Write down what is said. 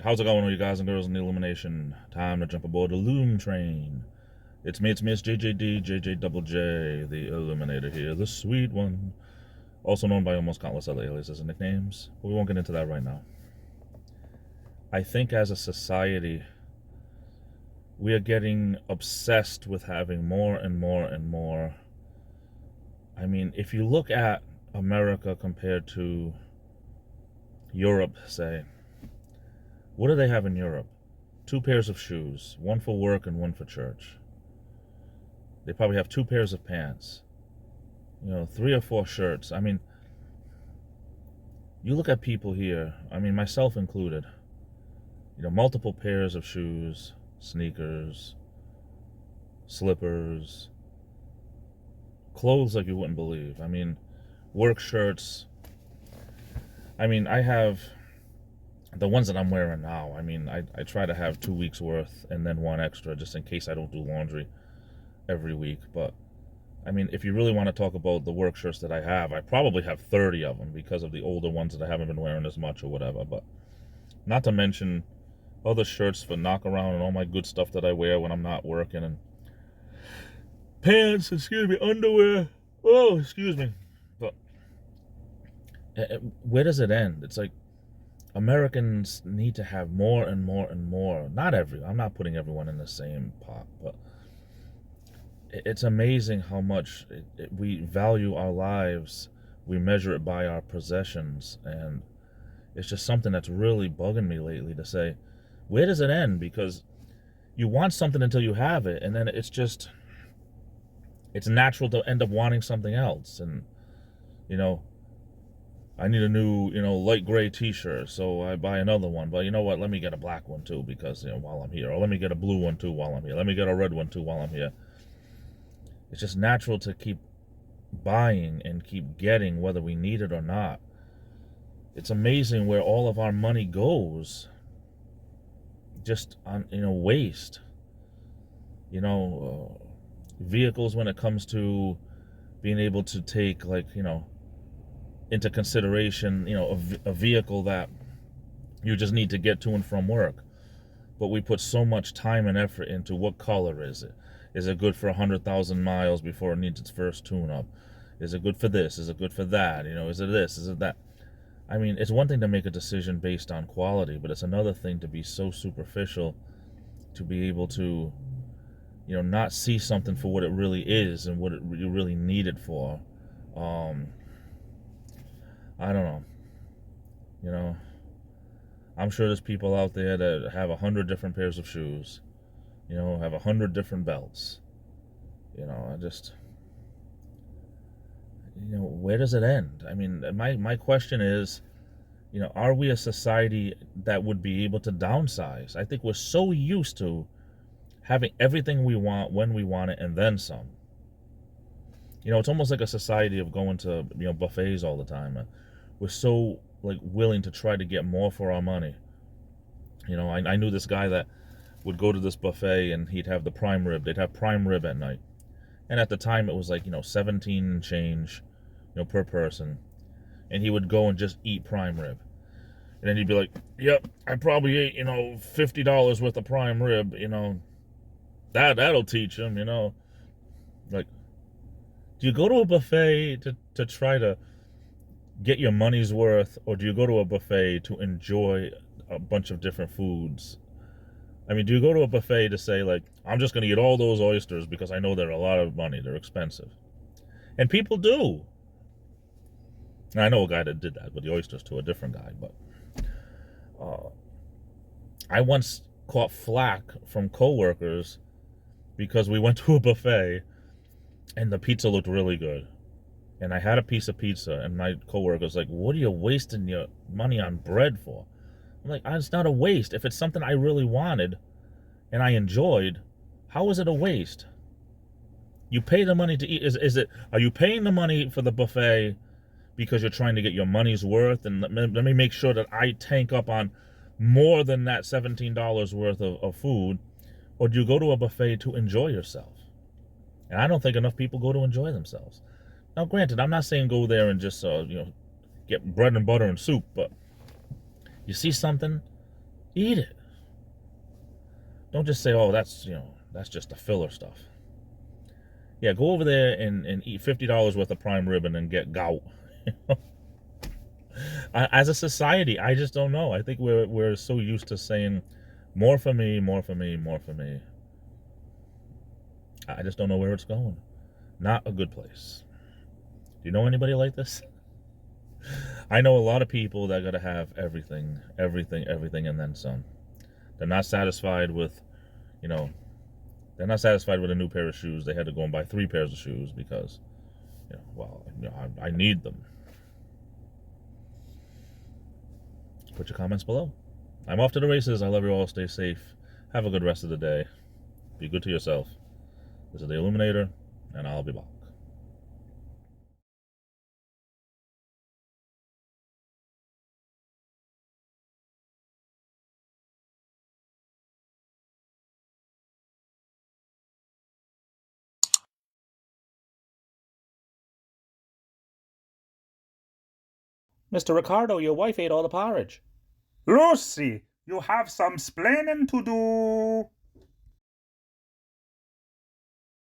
how's it going, you guys and girls in the Illumination? Time to jump aboard the Loom train. It's me, it's JJD, JJ the Illuminator here, the sweet one. Also known by almost countless other aliases and nicknames, but we won't get into that right now. I think as a society, we are getting obsessed with having more and more and more. I mean, if you look at America compared to Europe, say, what do they have in Europe? 2 pairs of shoes, one for work and one for church. They probably have 2 pairs of pants, 3 or 4 shirts. I mean, you look at people here, I mean, myself included, multiple pairs of shoes, sneakers, slippers, clothes like you wouldn't believe. I mean, work shirts. I mean, I have the ones that I'm wearing now. I mean, I try to have 2 weeks worth and then 1 extra just in case I don't do laundry every week. But I mean, if you really want to talk about the work shirts that I probably have 30 of them because of the older ones that I haven't been wearing as much or whatever. But not to mention other shirts for knock around and all my good stuff that I wear when I'm not working, and pants, underwear. Oh, excuse me. But where does it end? It's like Americans need to have more and more and more. I'm not putting everyone in the same pot, but it's amazing how much we value our lives. We measure it by our possessions, and it's just something that's really bugging me lately to say, where does it end? Because you want something until you have it, and then it's natural to end up wanting something else. And, I need a new, light gray t-shirt, so I buy another one. But you know what? Let me get a black one too, because, while I'm here. Or let me get a blue one too while I'm here. Let me get a red one too while I'm here. It's just natural to keep buying and keep getting, whether we need it or not. It's amazing where all of our money goes just on, waste. Vehicles, when it comes to being able to take, into consideration, a vehicle that you just need to get to and from work. But we put so much time and effort into what color is it? Is it good for 100,000 miles before it needs its first tune-up? Is it good for this? Is it good for that? Is it this? Is it that? I mean, it's one thing to make a decision based on quality, but it's another thing to be so superficial, to be able to, not see something for what it really is and what you really need it for. I don't know. I'm sure there's people out there that have 100 different pairs of shoes, have 100 different belts. Where does it end? I mean, my question is, are we a society that would be able to downsize? I think we're so used to having everything we want when we want it and then some. It's almost like a society of going to, buffets all the time. We're so, willing to try to get more for our money. I knew this guy that would go to this buffet and he'd have the prime rib. They'd have prime rib at night. And at the time it was 17 and change, per person. And he would go and just eat prime rib. And then he'd be like, yep, I probably ate, $50 worth of prime rib, that'll teach him, do you go to a buffet to try to get your money's worth, or do you go to a buffet to enjoy a bunch of different foods? I mean, do you go to a buffet to say, I'm just going to eat all those oysters because I know they're a lot of money, they're expensive? And people do. And I know a guy that did that with the oysters to a different guy, but I once caught flack from coworkers because we went to a buffet and the pizza looked really good. And I had a piece of pizza, and my coworker's like, what are you wasting your money on bread for? I'm like, it's not a waste. If it's something I really wanted and I enjoyed, how is it a waste? You pay the money to eat. Are you paying the money for the buffet because you're trying to get your money's worth? And let me make sure that I tank up on more than that $17 worth of food. Or do you go to a buffet to enjoy yourself? And I don't think enough people go to enjoy themselves. Now, granted, I'm not saying go there and just, get bread and butter and soup, but you see something, Eat it. Don't just say, oh, that's just the filler stuff. Yeah, go over there and eat $50 worth of prime rib and then get gout. As a society, I just don't know. I think we're so used to saying more for me, more for me, more for me. I just don't know where it's going. Not a good place. Do you know anybody like this? I know a lot of people that gotta have everything, everything, everything, and then some. They're not satisfied with, you know, they're not satisfied with a new pair of shoes. They had to go and buy 3 pairs of shoes because, I need them. Put your comments below. I'm off to the races. I love you all. Stay safe. Have a good rest of the day. Be good to yourself. This is the Illuminator, and I'll be back. Mr. Ricardo, your wife ate all the porridge. Lucy, you have some splaining to do.